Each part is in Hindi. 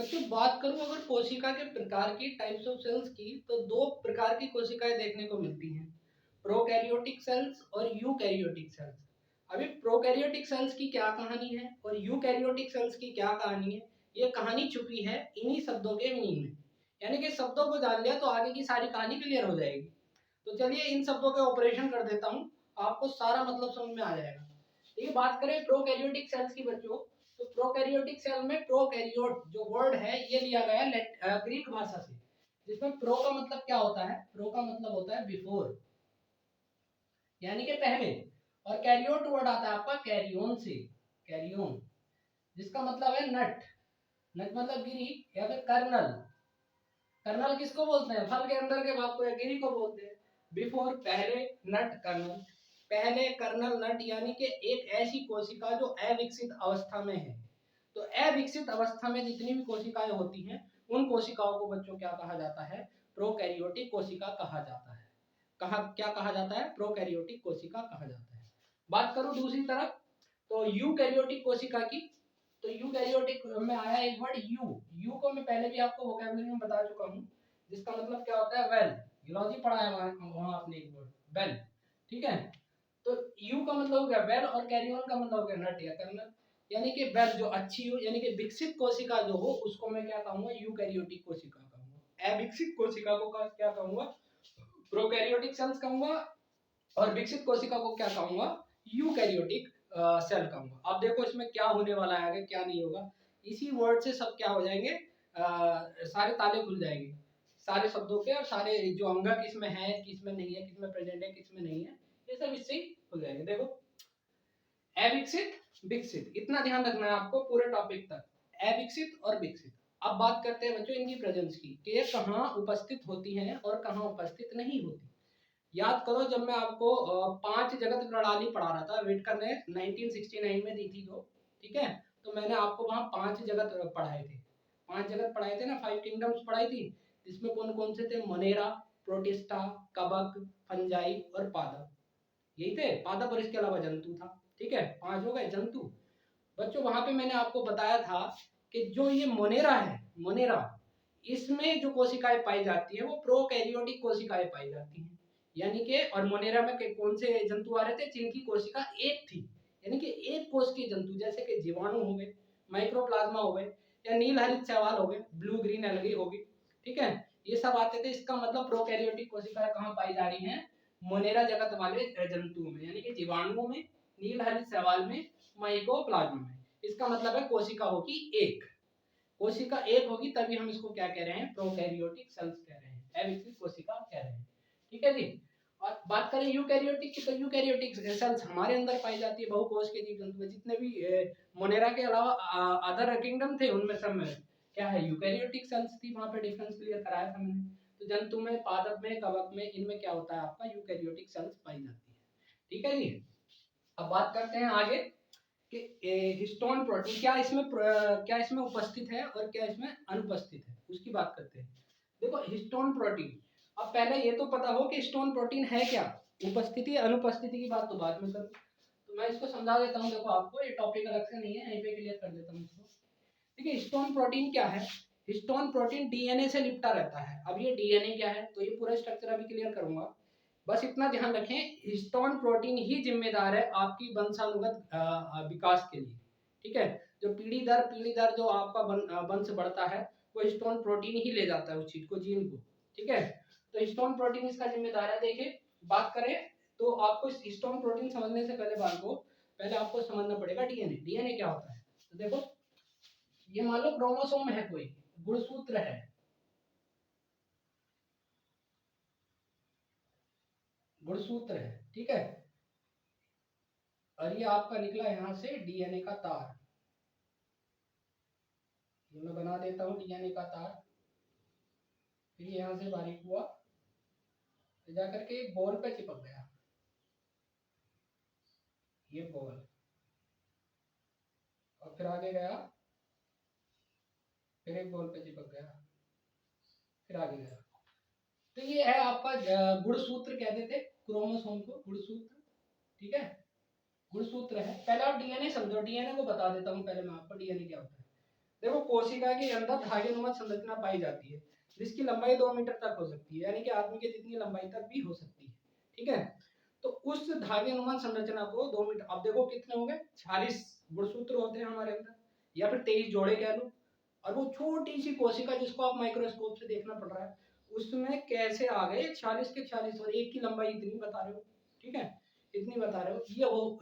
बच्चों बात करूं अगर कोशिका के प्रकार की टाइप्स ऑफ सेल्स की, तो दो प्रकार की कोशिकाएं देखने को मिलती हैं, प्रोकैरियोटिक सेल्स और यूकैरियोटिक सेल्स। अभी प्रोकैरियोटिक सेल्स की क्या कहानी है और यूकैरियोटिक सेल्स की क्या कहानी है, ये कहानी छुपी है इन्हीं शब्दों के मीनिंग में। यानी कि शब्दों को जान लिया तो आगे की सारी कहानी क्लियर हो जाएगी। तो चलिए इन शब्दों के ऑपरेशन कर देता हूँ, आपको सारा मतलब समझ में आ जाएगा। ये बात करें प्रोकैरियोटिक सेल्स की बच्चों, तो प्रोकैरियोटिक सेल में प्रोकैरियोट जो वर्ड है ये लिया गया है ग्रीक भाषा से, जिसमें प्रो का मतलब क्या होता है, प्रो का मतलब होता है बिफोर, यानी कि पहले। और कैरियोट वर्ड आता है आपका कैरियोन से, कैरियोन, जिसका मतलब है नट। नट मतलब गिरी या फिर कर्नल। कर्नल किसको बोलते हैं, फल के अंदर के भाग को या गिरी को बोलते हैं। बिफोर पहले, नट कर्नल, पहले कर्नल नट, यानी कि एक ऐसी कोशिका जो अविकसित अवस्था में है। तो अविकसित अवस्था में जितनी भी कोशिकाएं होती हैं उन कोशिकाओं को बच्चों क्या कहा जाता है, प्रोकैरियोटिक कोशिका कहा जाता है। कहा क्या कहा जाता है, प्रोकैरियोटिक कोशिका कहा जाता है। बात करूं दूसरी तरफ तो यूकैरियोटिक कोशिका की, तो यूकैरियोटिक में आया एक वर्ड यू। यू को मैं पहले भी आपको वोकैबुलरी में बता चुका हूं, जिसका मतलब क्या होता है वेल। यूलॉजी पढ़ा है वहां आपने एक वर्ड वेल, ठीक है। तो यू का मतलब हो गया वेल और कैरियन का मतलब हो गया नट या कर्नल, यानी कि वेल जो अच्छी हो, यानी कि विकसित कोशिका जो हो उसको मैं क्या कहूंगा, यूकैरियोटिक कोशिका कहूंगा। अविकसित कोशिका को क्या कहूंगा, प्रोकैरियोटिक सेल्स कहूंगा। और विकसित कोशिका को क्या कहूंगा, यूकैरियोटिक सेल कहूंगा। अब देखो इसमें क्या होने वाला है आगे, क्या नहीं होगा। इसी वर्ड से सब क्या हो जाएंगे, सारे ताले खुल जाएंगे सारे शब्दों के, और सारे जो अंग किसमें है किसमें नहीं है, किसमें प्रेजेंट है किसमें नहीं है, ये सब इससे ही खुल जाएंगे। देखो अविकसित, विकसित, इतना ध्यान रखना है आपको पूरे टॉपिक तक, अविकसित और विकसित। अब बात करते हैं बच्चों इनकी प्रेजेंस की, कि ये कहाँ उपस्थित होती हैं और कहाँ उपस्थित नहीं होती। याद करो जब मैं आपको 5 जगत प्रणाली पढ़ा रहा था, वेटकर ने 1969 में दी थी जो, ठीक है। तो मैंने आपको वहां 5 जगत पढ़ाए थे, 5 जगत पढ़ाए थे ना, 5 किंगडम्स पढ़ाई थी। इसमें कौन कौन से थे, मोनेरा, प्रोटिस्टा, कवक, फंजाई और पादप। यही थे, पादप और इसके अलावा जंतु था, ठीक है। 5 हो गए जंतु। बच्चों वहां पे मैंने आपको बताया था कि जो ये मोनेरा है, मोनेरा, इसमें जो कोशिकाएं पाई जाती है वो प्रोकैरियोटिक कोशिकाएं पाई जाती हैं। यानी कि और मोनेरा में कौन से जंतु आ रहे थे, जिनकी कोशिका एक थी, यानी कि एक कोश के जंतु, जैसे कि जीवाणु हो गए, माइक्रोप्लाज्मा हो गए, या नील हरित शैवाल हो गए, ब्लू ग्रीन एल्गी होगी, ठीक है। ये सब आते थे। इसका मतलब प्रोकैरियोटिक कोशिकाएं कहाँ पाई जा रही हैं, मोनेरा जगत वाले जंतुओं में, यानी कि जीवाणुओं में, नील हरित शैवाल में, माइक्रोप्लाज्मा में। इसका मतलब है कोशिका होगी एक, कोशिका एक होगी तभी हम इसको क्या कह रहे हैं, प्रोकैरियोटिक सेल्स कह रहे हैं, अविकसित कोशिका कह रहे हैं, ठीक है जी। और बात करें यूकैरियोटिक की, तो यूकैरियोटिक सेल्स हमारे अंदर पाई जाती है, बहुकोश के जीव जंतु में। जितने भी मोनेरा के अलावा अदर किंगडम थे उनमें सब में क्या है, यूकैरियोटिक सेल्स थी। वहां पे डिफरेंस क्लियर कराया था मैंने। तो जंतु में, पादप में, कवक में, इनमें क्या होता है आपका, यूकैरियोटिक सेल्स पाई जाती है, ठीक है जी। अब बात करते हैं आगे कि हिस्टोन प्रोटीन क्या इसमें उपस्थित है और क्या इसमें अनुपस्थित है, उसकी बात करते हैं। देखो हिस्टोन प्रोटीन, अब पहले ये तो पता हो कि हिस्टोन प्रोटीन है क्या, उपस्थिति अनुपस्थिति की बात तो बाद में करूँ। तो मैं इसको समझा देता हूँ, देखो आपको ये टॉपिक अलग से नहीं है, यहीं पे क्लियर कर देता हूँ इसको। देखिए हिस्टोन प्रोटीन क्या है, हिस्टोन प्रोटीन डीएनए से लिपटा रहता है। अब ये डीएनए क्या है, तो ये पूरा स्ट्रक्चर अभी क्लियर करूंगा। बस इतना ध्यान रखें, हिस्टोन प्रोटीन ही जिम्मेदार है आपकी वंशानुगत विकास के लिए, ठीक है। जो पीढ़ी दर जो आपका वंश बढ़ता है, वो हिस्टोन प्रोटीन ही ले जाता है उस चीज को, जीन को, ठीक है। तो हिस्टोन प्रोटीन इसका जिम्मेदार है। देखिए बात करें तो आपको इस हिस्टोन प्रोटीन समझने से पहले बात को, पहले आपको समझना पड़ेगा डीएनए, डीएनए क्या होता है। तो देखो ये मान लो क्रोमोसोम है, कोई गुणसूत्र है, गुणसूत्र है, ठीक है। और ये आपका निकला यहाँ से डीएनए का तार, ये मैं बना देता हूँ डीएनए का तार। फिर यहाँ से बारीक हुआ, तो जाकर के एक बॉल पे चिपक गया, ये बॉल, और फिर आगे गया, फिर एक बॉल पे चिपक गया, फिर आगे गया। तो ये है आपका गुणसूत्र कहते थे क्रोमोसोम को, गुणसूत्र, ठीक है। गुणसूत्र है। पहले आप डीएनए समझो, डीएनए को बता देता हूँ पहले मैं आपको, डीएनए क्या होता है। देखो कोशिका के अंदर धागेनुमा संरचना पाई जाती है जिसकी लंबाई 2 मीटर तक हो सकती है, यानी कि आदमी के जितनी लंबाई तक भी हो सकती है। ठीक है, तो उस धागेनुमा संरचना को 2 मीटर, अब देखो कितने हो गए, 46 गुणसूत्र होते हैं हमारे अंदर, या फिर 23 जोड़े कह लो। और वो छोटी सी कोशिका जिसको आप माइक्रोस्कोप से देखना पड़ रहा है, उसमें कैसे आ गए 46 के 46 और एक की लंबाई इतनी बता रहे हो। ठीक है, इतनी बता रहे हो,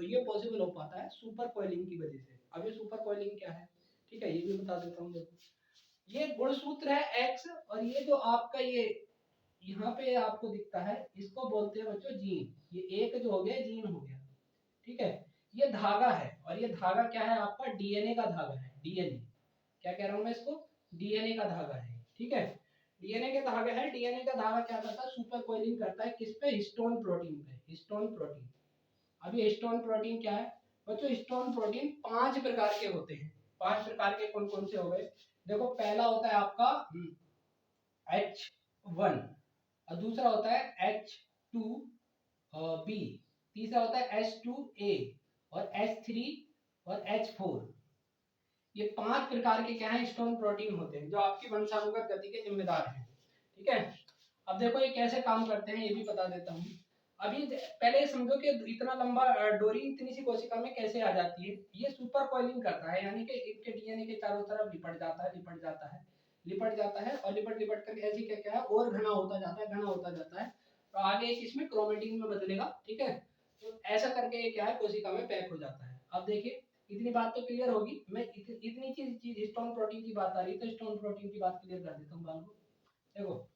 ये पॉसिबल हो पाता है सुपर कॉइलिंग की वजह से। अब ये सुपर कॉइलिंग क्या है, ठीक है, ये भी बता देता हूँ। देखो ये गुणसूत्र है एक्स, और ये जो आपका ये यहाँ पे आपको दिखता है, इसको बोलते हैं बच्चों जीन। ये एक जो हो गया जीन हो गया। ठीक है, ये धागा है, और ये धागा क्या है आपका, डीएनए का धागा है। डीएनए क्या कह रहा हूँ मैं इसको, डीएनए का धागा है। ठीक है, डीएनए का धागा है। डीएनए का धागा क्या करता है, सुपर कोइलिंग करता है किस पे, हिस्टोन प्रोटीन पे, हिस्टोन प्रोटीन। अब ये हिस्टोन प्रोटीन क्या है बच्चों, हिस्टोन प्रोटीन 5 प्रकार के होते हैं। 5 प्रकार के कौन कौन से हो गए, देखो पहला होता है आपका H1, और दूसरा होता है H2B, तीसरा होता है H2A, और H3 और H4। ये 5 प्रकार के क्या है, हिस्टोन प्रोटीन होते हैं जो आपकी वंशानुगत गति के जिम्मेदार हैं। ठीक है, अब देखो ये कैसे काम करते हैं ये भी बता देता हूँ। अभी पहले समझो कि इतना लंबा डोरी इतनी सी कोशिका में कैसे आ जाती है। ये सुपर कॉइलिंग करता है, यानी कि इसके डीएनए के चारों तरफ लिपट जाता है, लिपट जाता है, लिपट जाता है, और लिपट लिपट कर ऐसे क्या क्या है और घना होता जाता है, घना होता जाता है, तो आगे इसमें क्रोमेटिन में बदलेगा। ठीक है, तो ऐसा करके ये क्या है कोशिका में पैक हो जाता है। अब देखिए इतनी बात तो क्लियर होगी। मैं इतनी चीज हिस्टोन प्रोटीन की बात आ रही है तो हिस्टोन प्रोटीन की बात क्लियर कर देता हूँ बाल को। देखो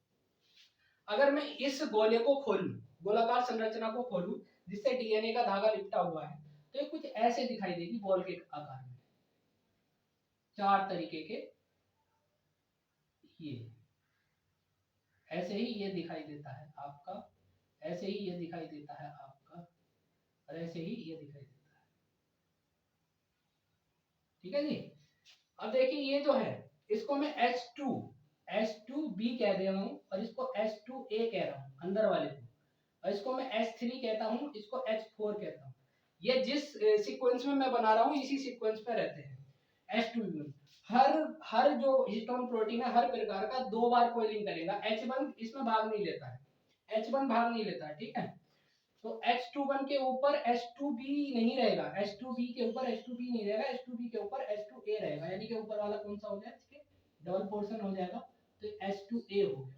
अगर मैं इस गोले को खोलूं, गोलाकार संरचना को खोलूं जिससे डीएनए का धागा लिपटा हुआ है, तो ये कुछ ऐसे दिखाई देगी बॉल के आकार में, 4 तरीके के, ये ऐसे ही ये दिखाई देता है आपका, ऐसे ही ये दिखाई देता है आपका, और ऐसे ही ये दिखाई देता है। ठीक है जी, अब देखिए ये जो है इसको मैं H2B कह दे रहा हूँ, और इसको H2A कह रहा हूँ अंदर वाले को, और इसको मैं H3 कहता हूँ, इसको H4 कहता हूँ। ये जिस सीक्वेंस में मैं बना रहा हूँ इसी सीक्वेंस पे रहते हैं। H2B हर जो हिस्टोन प्रोटीन है हर प्रकार का 2 बार कोइलिंग करेगा। H1 इसमें भाग नहीं लेता है, H1 भाग नहीं लेता है। ठीक है, तो H21 के ऊपर H2B नहीं रहेगा, H2B के ऊपर H2B नहीं रहेगा, H2B के ऊपर H2A रहेगा, यानी कि ऊपर वाला कौन सा हो गया, इसके डबल पोर्शन हो जाएगा, तो H2A हो गया।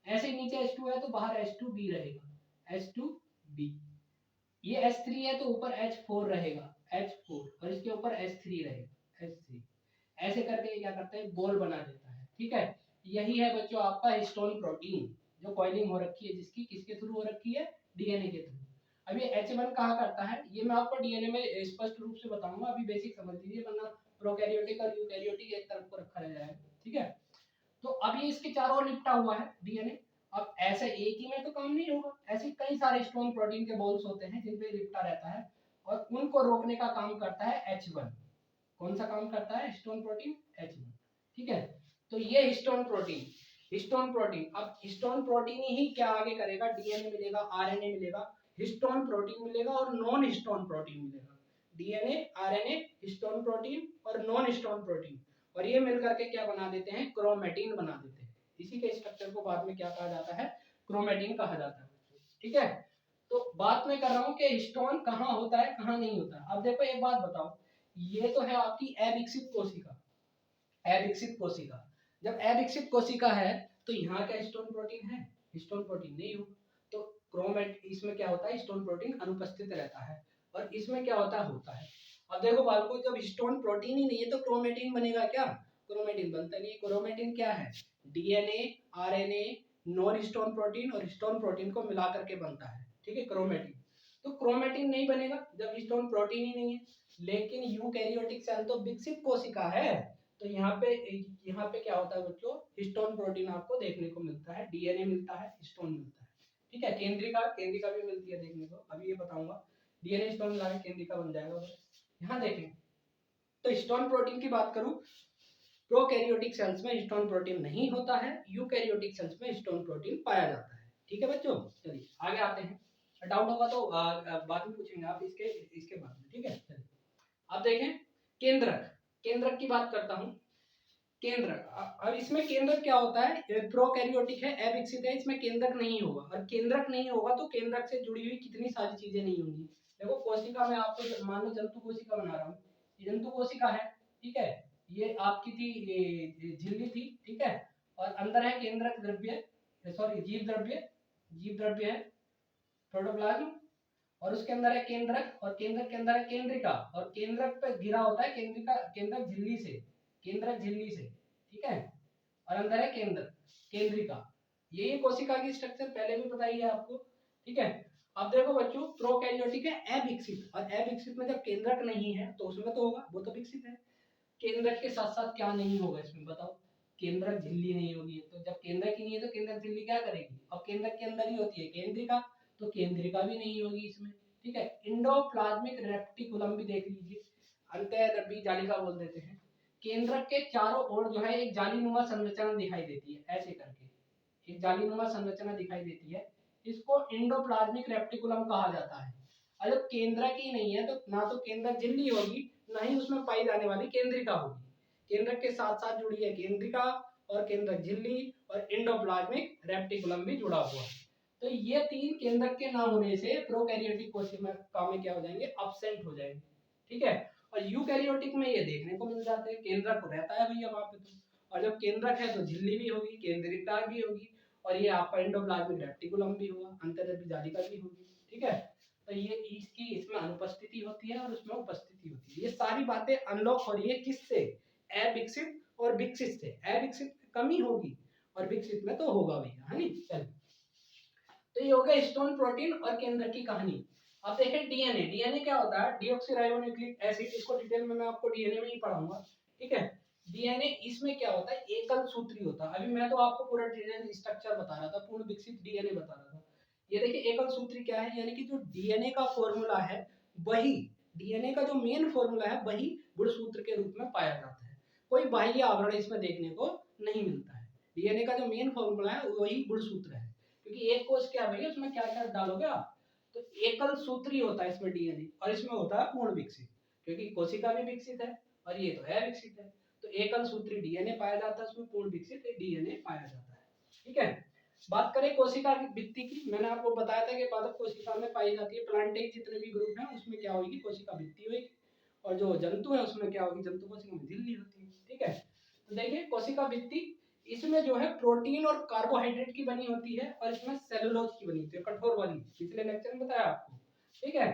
ऐसे नीचे H2 है तो बाहर H2B रहेगा, H2B। ये H3 है तो ऊपर H4 रहेगा, H4, और इसके ऊपर H3 रहेगा, H3। ऐसे करके ये क्या करता है, बॉल बना देता है। ठीक है, यही है बच्चों आपका हिस्टोन प्रोटीन, जो कॉइलिंग हो रखी है जिसकी, किसके थ्रू हो रखी है, डीएनए के थ्रू। अब ये H1 कहा करता है, ये मैं आपको डीएनए में स्पष्ट रूप से बताऊंगा, अभी बेसिक समझ लीजिए, वरना प्रोकैरियोटिक और यूकैरियोटिक एक तरफ को रखा रह जाएगा। ठीक है, तो अब ये इसके चारों ओर लिपटा हुआ है डीएनए। अब ऐसे एक ही में तो काम नहीं होगा, ऐसे कई सारे स्टोन प्रोटीन के बॉल्स होते हैं जिन पे लिपटा रहता है, और उनको रोकने का काम करता है H1। कौन सा काम करता है, हिस्टोन प्रोटीन, H1। ठीक है, तो ये हिस्टोन प्रोटीन, हिस्टोन प्रोटीन, अब हिस्टोन प्रोटीन ही क्या आगे करेगा, डीएनए मिलेगा, आरएनए मिलेगा, हिस्टोन प्रोटीन मिलेगा, और नॉन हिस्टोन प्रोटीन मिलेगा। डीएनए, आरएनए, हिस्टोन प्रोटीन और नॉन हिस्टोन प्रोटीन, और ये मिलकर के क्या बना देते हैं, क्रोमेटिन बना देते हैं। इसी के स्ट्रक्चर को बाद में क्या कहा जाता है, क्रोमेटिन कहा जाता है। ठीक है, तो बात मैं कर रहा हूँ कि हिस्टोन कहाँ होता है कहाँ नहीं होता। अब देखो एक बात बताओ, ये तो है आपकी अविकसित कोशिका, अविकसित कोशिका। जब अविकसित कोशिका है तो यहाँ क्या हिस्टोन प्रोटीन है, हिस्टोन प्रोटीन नहीं हो, तो क्रोमेट इसमें क्या होता है, हिस्टोन प्रोटीन अनुपस्थित रहता है, और इसमें क्या होता है। अब देखो बालको, जब हिस्टोन प्रोटीन ही नहीं है तो क्रोमेटिन बनेगा क्या, क्रोमेटिन बनता नहीं है। क्रोमेटिन क्या है, DNA, RNA, non histone protein और हिस्टोन प्रोटीन को मिला करके बनता है। ठीक है, क्रोमेटिन। तो क्रोमेटिन नहीं बनेगा जब हिस्टोन प्रोटीन ही नहीं है। लेकिन यूकैरियोटिक सेल तो विकसित कोशिका है, तो यहाँ पे क्या होता है बच्चों, हिस्टोन प्रोटीन आपको देखने को मिलता है, डीएनए मिलता है, हिस्टोन मिलता है। ठीक है, केंद्रिका, केंद्रिका भी मिलती है देखने को, अभी ये बताऊंगा। डीएनए हिस्टोन मिला के केंद्रिका बन जाएगा। यहाँ देखें तो हिस्टोन प्रोटीन की बात करूं, प्रोकैरियोटिक सेल्स में हिस्टोन प्रोटीन नहीं होता है, यूकैरियोटिक सेल्स में हिस्टोन प्रोटीन पाया जाता है। ठीक है बच्चों, चलिए आगे आते हैं। डाउट होगा तो बाद में पूछेंगे आप इसके बाद में। ठीक है, चलिए अब देखें केंद्रक, केंद्रक की बात करता हूं। केंद्रक। अब इसमें केंद्रक क्या होता है, प्रोकैरियोटिक है, अविकसित है, इसमें केंद्रक नहीं होगा, और केंद्रक नहीं होगा तो केंद्रक से जुड़ी हुई कितनी सारी चीजें नहीं होंगी। देखो कोशिका में आपको मान लो जंतु कोशिका बना रहा हूँ, ये जंतु कोशिका है, ठीक है, ये आपकी थी ये झिल्ली थी, ठीक है, और अंदर है केंद्रक द्रव्य, सॉरी जीव द्रव्य, जीव द्रव्य है प्रोटोप्लाज्म, और उसके अंदर है केंद्रक, और केंद्रक के अंदर है केंद्रिका, और केंद्रक पे घिरा होता है केंद्रिका, केंद्रक झिल्ली से, केंद्रक झिल्ली से, ठीक है, और अंदर है केंद्रक, केंद्रिका। ये कोशिका की स्ट्रक्चर पहले भी बताई है आपको, ठीक है। अब देखो बच्चों, प्रोकैरियोटिक है अविकसित, और अविकसित में जब केंद्रक नहीं है तो उसमें तो होगा, वो तो विकसित है। केंद्रक के साथ साथ क्या नहीं होगा इसमें बताओ, केंद्रक झिल्ली नहीं होगी, तो जब केंद्रक ही नहीं है तो केंद्रक झिल्ली क्या करेगी, और केंद्रक के अंदर ही होती है केंद्रिका, तो केंद्रिका भी नहीं होगी इसमें, ठीक है। इंडोप्लाज्मिक रेटिकुलम भी देख लीजिए, अंतःद्रव्यी जालिका बोल देते हैं। केंद्रक के चारों ओर जो है एक जालीनुमा संरचना दिखाई देती है, ऐसे करके एक जालीनुमा संरचना दिखाई देती है, इसको इंडोप्लाज्मिक रेटिकुलम कहा जाता है। और जब केंद्रक ही नहीं है तो ना तो केंद्रक झिल्ली होगी, ना ही उसमें पाई जाने वाली केंद्रिका होगी। केंद्रक के साथ साथ जुड़ी है केंद्रिका, और केंद्रक झिल्ली, और इंडोप्लाज्मिक रेटिकुलम भी जुड़ा हुआ है। तो ये तीन केंद्रक के ना होने से प्रोकैरियोटिक कोशिका में क्या हो जाएंगे, एब्सेंट हो जाएंगे, ठीक है। और यूकैरियोटिक में ये देखने को मिल जाते हैं, केंद्रक रहता है भैया वहां पे तो, और जब केंद्रक है तो झिल्ली भी होगी, केंद्रिका भी होगी, और ये आपका एंडोप्लाज्मिक रेटिकुलम भी होगा, अंतःद्रव्यी जालिका भी होगी, ठीक है। तो ये इसकी इसमें अनुपस्थिति होती है और उसमें उपस्थिति होती है। ये सारी बातें अनलॉक हो रही है किससे, अविकसित और विकसित से। अविकसित में कमी होगी और विकसित में तो होगा भैया, है नी। चल, तो ये हो गया स्टोन प्रोटीन और केंद्रक की कहानी। अब देखें डीएनए। डीएनए क्या होता है, डीऑक्सीराइबोन्यूक्लिक एसिड, इसको डिटेल में मैं आपको डीएनए में ही पढ़ाऊंगा, ठीक है। डीएनए इसमें क्या होता है, एकल सूत्री होता है। अभी मैं तो आपको पूरा डीएनए स्ट्रक्चर बता रहा था, पूर्ण विकसित डीएनए बता रहा था। ये देखिए एकल सूत्री क्या है, यानी कि जो डीएनए का फॉर्मूला है वही, डीएनए का जो मेन फॉर्मूला है वही गुणसूत्र के रूप में पाया जाता है। कोई बाह्य आवरण इसमें देखने को नहीं मिलता है। डीएनए का जो मेन फॉर्मूला है वही गुणसूत्र है, क्योंकि एक कोश क्या भैया, उसमें क्या क्या डालोगे आप, तो एकल सूत्री होता है इसमें डीएनए, और इसमें होता है पूर्ण विकसित, क्योंकि कोशिका भी विकसित है और ये तो है विकसित है, तो एकल सूत्री डीएनए पाया जाता है, उसमें पूर्ण विकसित डीएनए पाया जाता है, ठीक है। बात करें कोशिका की भित्ति की, मैंने आपको बताया था कि पादप कोशिका में पाई जाती है, प्लांटेज जितने भी ग्रुप हैं उसमें क्या होगी, कोशिका भित्ति होगी, और जो जंतु है उसमें क्या होगी, जंतु कोशिका में झिल्ली होती है, ठीक है। तो देखिए कोशिका भित्ति, इसमें जो है प्रोटीन और कार्बोहाइड्रेट की बनी होती है, और इसमें सेलुलोज की बनी होती है, कठोर वाली, पिछले लेक्चर में बताया आपको, ठीक है।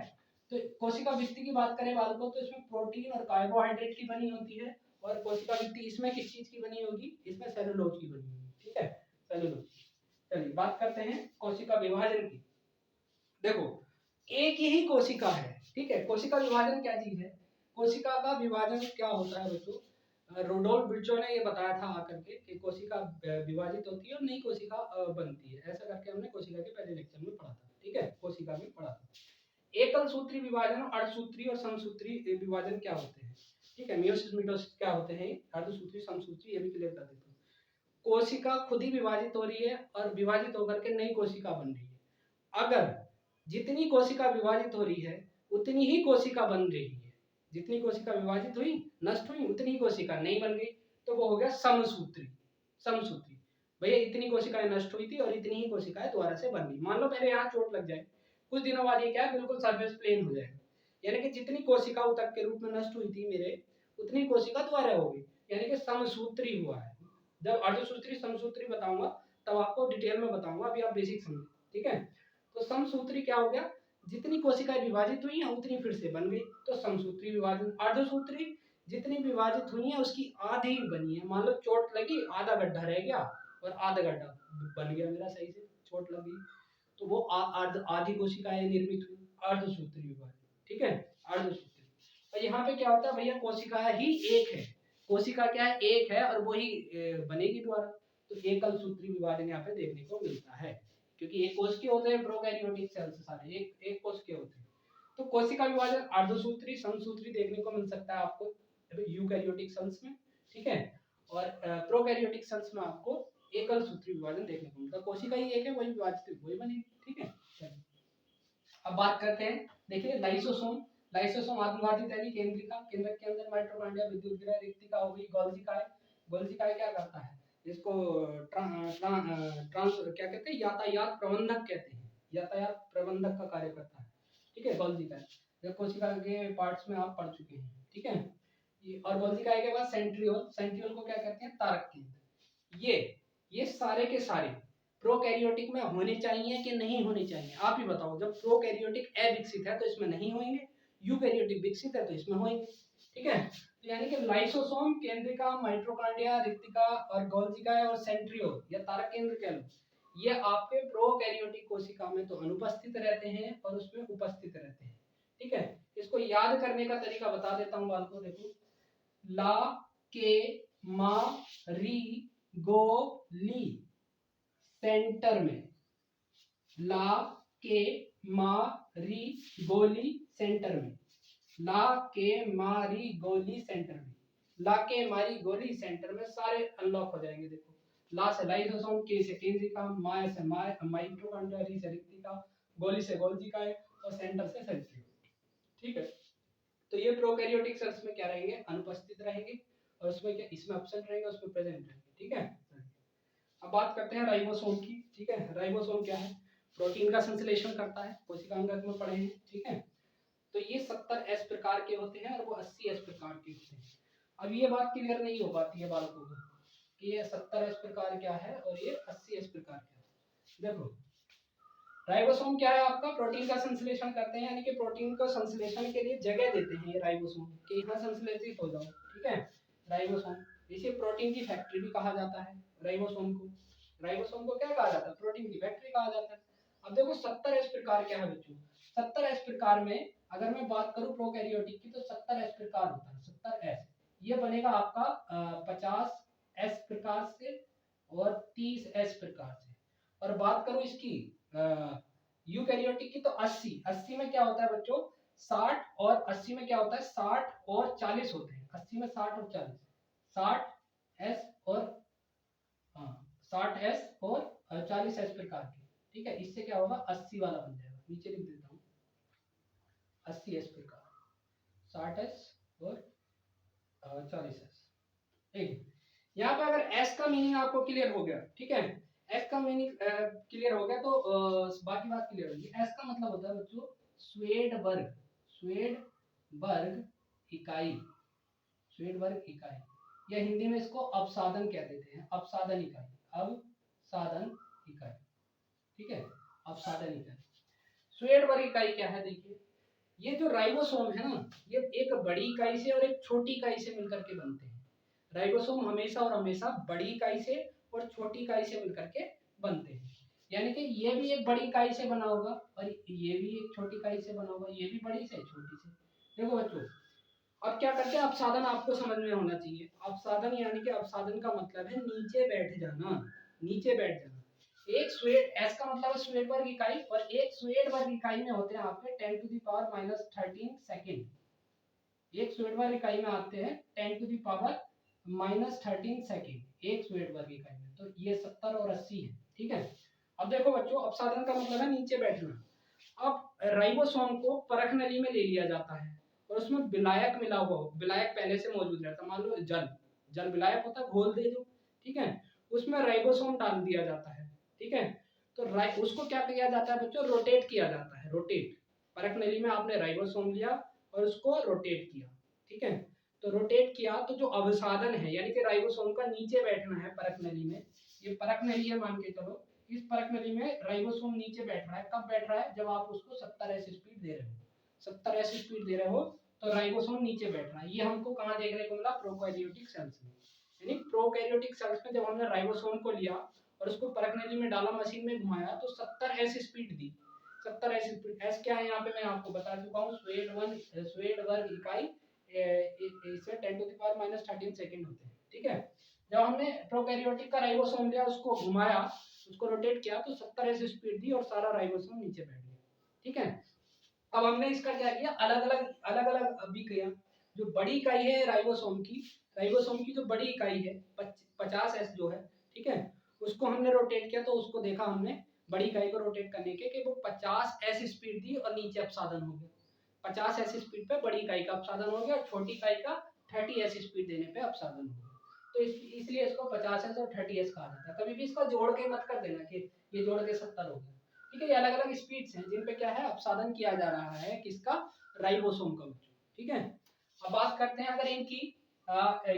तो कोशिका भित्ति की बात करें बालकों, तो इसमें प्रोटीन और कार्बोहाइड्रेट की बनी होती है, और कोशिका भित्ति इसमें किस चीज की बनी होगी, इसमें सेलुलोज की बनी होगी, ठीक है, सेलुलोज। चलिए बात करते हैं कोशिका विभाजन की। देखो एक ही कोशिका है, ठीक है। कोशिका विभाजन क्या चीज है, कोशिका का विभाजन क्या होता है बच्चों, रोडोल्फ बिर्चो ने ये बताया था आकर के कि कोशिका विभाजित होती है और नई कोशिका बनती है, ऐसा करके हमने कोशिका के पहले लेक्चर में पढ़ा था, ठीक है, कोशिका में पढ़ा था। एकल सूत्री विभाजन, अर्धसूत्री और समसूत्री विभाजन क्या होते हैं, ठीक है, मियोसिस मिटोसिस क्या होते हैं, अर्धसूत्री समसूत्री, ये भी क्लियर कर देता हूँ। कोशिका खुद ही विभाजित हो रही है और विभाजित होकर के नई कोशिका बन रही है। अगर जितनी कोशिका विभाजित हो रही है उतनी ही कोशिका बन रही है, जितनी कोशिका विभाजित हुई नष्ट हुई उतनी ही कोशिका नहीं बन गई, तो वो हो गया समसूत्री। समसूत्री भैया इतनी कोशिकाएं नष्ट हुई थी और इतनी ही कोशिकाएं दोबारा से बन गई। मान लो मेरे यहाँ चोट लग जाए, कुछ दिनों बाद ये क्या है, बिल्कुल सरफेस प्लेन हो जाएगा, यानी कि जितनी कोशिका ऊतक के रूप में नष्ट हुई थी मेरे, उतनी कोशिका दोबारा हो गई, यानी कि समसूत्री हुआ है। जब अर्धसूत्री समसूत्री बताऊंगा तब आपको डिटेल में बताऊंगा, अभी आप बेसिक समझो, ठीक है। तो समसूत्री क्या हो गया, जितनी कोशिकाएं विभाजित हुई हैं उतनी फिर से बन गई, तो समसूत्री विभाजन। अर्धसूत्री जितनी विभाजित हुई हैं उसकी आधी बनी है, मान लो चोट लगी आधा गड्ढा रह गया और आधा गड्ढा बन गया मेरा, सही से चोट लगी तो वो आधी कोशिकाएं निर्मित हुई, अर्धसूत्री विभाजन, ठीक है, अर्धसूत्री। और यहाँ पे क्या होता है भैया, कोशिका ही एक है, कोशिका क्या है, एक है और वही बनेगी दोबारा, तो एकल सूत्री विभाजन यहाँ पे देखने को मिलता है, क्योंकि एक कोश के होते हैं प्रोकैरियोटिक सेल्स सारे, एक कोश के होते हैं। तो कोशिका विभाजन अर्धसूत्री समसूत्री देखने को मिल सकता है आपको यूकैरियोटिक सेल्स में, ठीक है, और प्रोकैरियोटिक सेल्स में आपको एकल सूत्री विभाजन देखने को मिलता है, कोशिका ही एक है वही विभाजित वही बनेगी, ठीक है। अब बात करते हैं, देखिए लाइसोसोम। लाइसोसोम आत्मघाती तैली केंद्रिका, केंद्रक के अंदर माइटोकॉन्ड्रिया, विद्युत ग्रह, रिक्तिका हो गई, गोल्गी का है, गोल्जी काय क्या करता है, इसको ट्रांस क्या कहते हैं, यातायात प्रबंधक कहते हैं, यातायात प्रबंधक का कार्य करता है। ठीक है, गोल्जी काय ये कोशिका के पार्ट्स में आप पढ़ चुके हैं। ठीक है, ये और गोल्जी काय के बाद सेंट्रियोल, सेंट्रियोल को क्या कहते हैं, तारक केंद्र। ये सारे के सारे प्रोकैरियोटिक में होने चाहिए कि नहीं होने चाहिए, आप ही बताओ। जब प्रोकैरियोटिक अविकसित है तो इसमें नहीं होंगे, यूकैरियोटिक विकसित है तो इसमें होंगे। ठीक है, तो यानी कि लाइसोसोम, केंद्रिका, माइटोकॉन्ड्रिया, रिक्तिका और गोल्जिका और सेंट्रियोल या तारक केंद्र कह लो, ये आपके प्रोकैरियोटिक कोशिका में तो अनुपस्थित रहते हैं और उसमें उपस्थित रहते हैं। ठीक है, इसको याद करने का तरीका बता देता हूं बाल को, देखो ला के मा री गो ली सेंटर में, ला के मा री गोली सेंटर में, ला के मारी गोली सेंटर में, ला के मारी गोली सेंटर में सारे अनलॉक हो जाएंगे। देखो ला से लाइसोसोम, के से केंद्रिका, मा से माइटोकॉन्ड्रिया, री से रिक्तिका, गोली से गोल्जिका और सेंटर से सेंट्रियोल। ठीक है, तो ये प्रोकैरियोटिक सेल्स में क्या रहेंगे, अनुपस्थित रहेंगे और उसमें क्या, इसमें एब्सेंट रहेंगे, उसमें प्रेजेंट रहेंगे। ठीक है, अब बात करते हैं राइबोसोम की। ठीक है, राइबोसोम क्या है, प्रोटीन का संश्लेषण करता है, कोशिका अंग में पढ़े हैं। ठीक है, तो ये 70S प्रकार के होते हैं और वो 80S प्रकार के होते हैं। अब ये बात क्लियर नहीं हो पाती है बालकों को कि ये 70S प्रकार क्या है और ये 80S प्रकार क्या है। देखो राइबोसोम क्या है, आपका प्रोटीन का संश्लेषण करते हैं, यानी कि प्रोटीन को संश्लेषण के लिए जगह देते हैं ये राइबोसोम कि यहाँ संश्लेषित हो जाओ। ठीक है, राइबोसोम, इसे प्रोटीन की फैक्ट्री भी कहा जाता है। राइबोसोम को, राइबोसोम को क्या कहा जाता है, प्रोटीन की फैक्ट्री कहा जाता है। अब देखो 70S प्रकार क्या है बच्चों, 70S प्रकार में अगर मैं बात करूं प्रोकैरियोटिक की तो 70S प्रकार होता है। 70S ये बनेगा आपका 50S प्रकार से और 30S प्रकार से। और बात करूं इसकी यूकैरियोटिक की तो 80 में क्या होता है बच्चों, 60 और 80 में क्या होता है, 60 और 40 होते हैं। 80 में 60 और 40, 60S और हाँ 60S और 40S प्रकार के। ठीक है, इससे क्या होगा, 80 वाला बन जाएगा। नीचे लिख देता हूँ 80S प्रकार, 60S और 40S। ठीक, यहाँ पे अगर S का मीनिंग आपको क्लियर हो गया, ठीक है, S का मीनिंग क्लियर हो गया तो बाकी बात क्लियर होगी। S का मतलब होता है बच्चों स्वेडबर्ग, स्वेडबर्ग इकाई, स्वेडबर्ग इकाई, या हिंदी में इसको अपसाधन कह देते हैं, अपसाधन इकाई, अपसाधन इकाई। ठीक है, अपसाधन इकाई। स्वेडबर्ग इकाई क्या है, देखिए ये जो राइबोसोम है ना, ये एक बड़ी इकाई से और एक छोटी इकाई से मिलकर के बनते हैं। राइबोसोम हमेशा और हमेशा बड़ी इकाई से और छोटी इकाई से मिलकर के बनते हैं। यानी कि ये भी एक बड़ी इकाई से बना होगा और ये भी एक छोटी इकाई से बना होगा, ये भी बड़ी से छोटी से। देखो बच्चों, अब क्या करते हैं, अपसाधन आपको समझ में होना चाहिए। अपसाधन यानी कि अपसाधन का मतलब है नीचे बैठ जाना, नीचे बैठ जाना। एक स्वेड, एस का मतलब है स्वेडबर्ग इकाई, और एक स्वेडबर्ग इकाई में होते हैं आपके 10⁻⁻13 सेकेंड। एक स्वेडबर्ग इकाई में आते हैं 10⁻⁻13 सेकेंड एक स्वेडबर्ग इकाई में। तो ये 70 और 80 है। ठीक है, अब देखो बच्चों, अपसाधन का मतलब है नीचे बैठना। अब राइबोसोम को परख नली में ले लिया जाता है और उसमें विलायक मिला हुआ हो, विलायक पहले से मौजूद रहता है, मान लो जल विलायक होता है, घोल दे दो। ठीक है, उसमें राइबोसोम डाल दिया जाता है। ठीक है, तो उसको क्या किया जाता है बच्चों, रोटेट किया जाता है, रोटेट। परख नली में आपने राइबोसोम लिया और उसको रोटेट किया। ठीक है, तो रोटेट किया तो जो अवसाधन है, यानी कि राइबोसोम का नीचे बैठना है परख नली में, ये परख नली है मान के चलो, इस परख नली में राइबोसोम नीचे बैठ रहा है। कब बैठ रहा है, जब आप उसको 70S स्पीड दे रहे हो, 70S स्पीड दे रहे हो तो राइबोसोम नीचे बैठ रहा है। ये हमको कहाँ देखने को मिला, प्रोकैरियोटिक सेल्स में। यानी प्रोकैरियोटिक सेल्स में जब हमने राइबोसोम को लिया और उसको परख नली में डाला, मशीन में घुमाया तो 70S स्पीड दी। 70S स्पीड, एस क्या है यहाँ पे मैं आपको बता चुका हूँ, स्वेडबर्ग इकाई, इससे 10⁻⁻13 सेकेंड होते हैं। ठीक है, जब हमने प्रोकैरियोटिक का राइबोसोम लिया, उसको घुमाया, उसको रोटेट किया तो 70S स्पीड दी और सारा राइबोसोम नीचे बैठ गया। ठीक है, अब हमने इसका क्या किया, अलग अलग अभिक्रिया। जो बड़ी इकाई है राइबोसोम की जो बड़ी इकाई है 50S जो है, ठीक है, उसको हमने रोटेट किया तो उसको देखा हमने बड़ी इकाई को रोटेट करने के कि वो 50S स्पीड दी और नीचे अपसाधन हो गया। 50S स्पीड पे बड़ी इकाई का अपसाधन हो गया और छोटी इकाई का 30S स्पीड देने पे अपसाधन हो गया। तो इसलिए इसको 50s और 30s कहा जाता है। कभी भी इसका जोड़ के मत कर देना कि ये जोड़ के 70 हो गया, ठीक है। ये अलग अलग स्पीड्स हैं जिन पे क्या है अपसादन किया जा रहा है किसका, राइबोसोम का, ठीक है। अब बात करते हैं अगर इनकी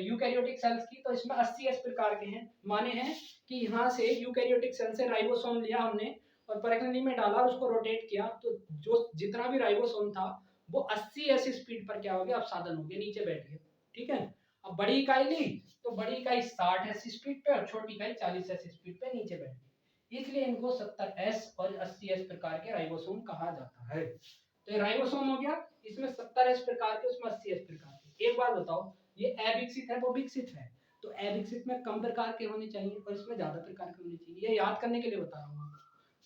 यूकैरियोटिक सेल्स की, तो इसमें 80s प्रकार के हैं। माने हैं कि यहाँ से यूकैरियोटिक सेल से राइबोसोम लिया हमने और परखंडी में डाला और उसको रोटेट किया, तो जो जितना भी राइबोसोम था वो 80 ऐसी स्पीड पर क्या हो गया, अपसादन हो गया, नीचे बैठ गया, ठीक है। अब बड़ी इकाई ली तो बड़ी इकाई 60 ऐसी स्पीड पे और छोटी इकाई 40 ऐसी स्पीड पे नीचे बैठ गई, इसलिए इनको 70s और 80s प्रकार के राइबोसोम कहा जाता है। तो ये राइबोसोम हो गया, इसमें 70s प्रकार के, उसमें 80s प्रकार के। एक बार बताओ, ये अविकसित है वो विकसित है, तो अविकसित में कम प्रकार के होने चाहिए और इसमें ज्यादा प्रकार के होने चाहिए, ये याद करने के लिए बता रहा हूँ।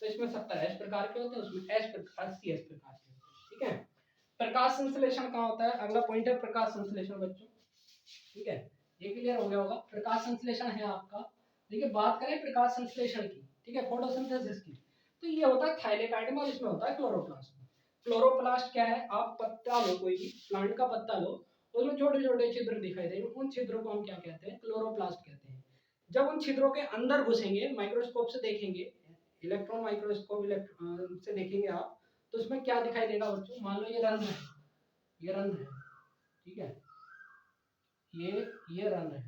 तो इसमें 70s प्रकार के होते हैं, उसमें 80s प्रकार के होते हैं, ठीक है। प्रकाश संश्लेषण कहाँ होता है, अगला पॉइंट है प्रकाश संश्लेषण बच्चों, ठीक है। ये क्लियर हो गया होगा, प्रकाश संश्लेषण है आपका। देखिए बात करें प्रकाश संश्लेषण की, ठीक है, फोटोसिंथेसिस की, तो ये होता है थाइलेकाइड में और इसमें होता है क्लोरोप्लास्ट में। क्लोरोप्लास्ट क्या है, आप पत्ता लो, कोई भी प्लांट का पत्ता लो, उसमें छोटे छोटे छिद्र दिखाई देंगे, उन छिद्रों को हम क्या कहते हैं, क्लोरोप्लास्ट कहते हैं। जब उन छिद्रों के अंदर घुसेंगे, माइक्रोस्कोप से देखेंगे, इलेक्ट्रॉन माइक्रोस्कोप से देखेंगे आप, तो उसमें क्या दिखाई देगा बच्चों, मान लो ये रंध्र है, ये रंध्र है, ठीक है, ये रंध्र है।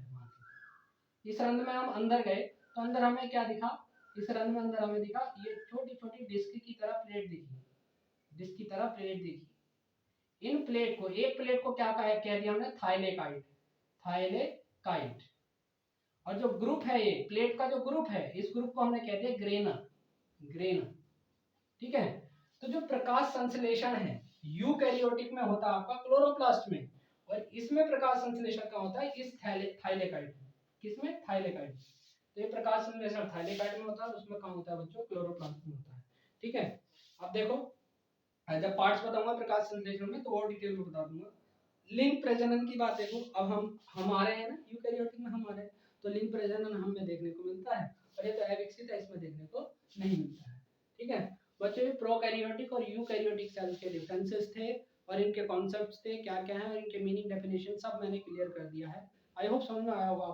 इस रंध्र में हम अंदर गए तो अंदर हमें क्या दिखा, इस रंध्र में अंदर हमें दिखा ये छोटी छोटी डिस्क की तरह प्लेट दिखी, डिस्क की तरह प्लेट दिखी। इन प्लेट को, एक प्लेट को क्या कह दिया हमने, थाइलेकाइड, थाइलेकाइड। और जो ग्रुप है, ये प्लेट का जो ग्रुप है, इस ग्रुप को हमने कह दिया ग्रेनर, ग्रेनर, ठीक है। तो जो प्रकाश संश्लेषण है यूकैरियोटिक में होता है आपका क्लोरोप्लास्ट में, और इसमें प्रकाश संश्लेषण का होता है इस थाइलेकाइड में, किसमें, थाइलेकाइड। तो ये प्रकाश संश्लेषण थाइलेकाइड में होता है, उसमें कहाँ होता है बच्चों, क्लोरोप्लास्ट में होता है, ठीक है। अब देखो जब पार्ट्स बताऊंगा प्रकाश संश्लेषण में तो और डिटेल में बता दूंगा। लिंग प्रजनन की बात देखो, अब हम हमारे हैं ना यूकैरियोटिक में, हमारे तो लिंग प्रजनन हमें देखने को मिलता है, और ये तो अविकसित है, इसमें देखने को नहीं मिलता है, ठीक है। बच्चों ये प्रोकैरियोटिक और यूकैरियोटिक सेल्स के डिफरेंसेस थे और इनके कॉन्सेप्ट्स थे, क्या क्या है और इनके मीनिंग डेफिनेशन सब मैंने क्लियर कर दिया है। आई होप समझ में आया होगा।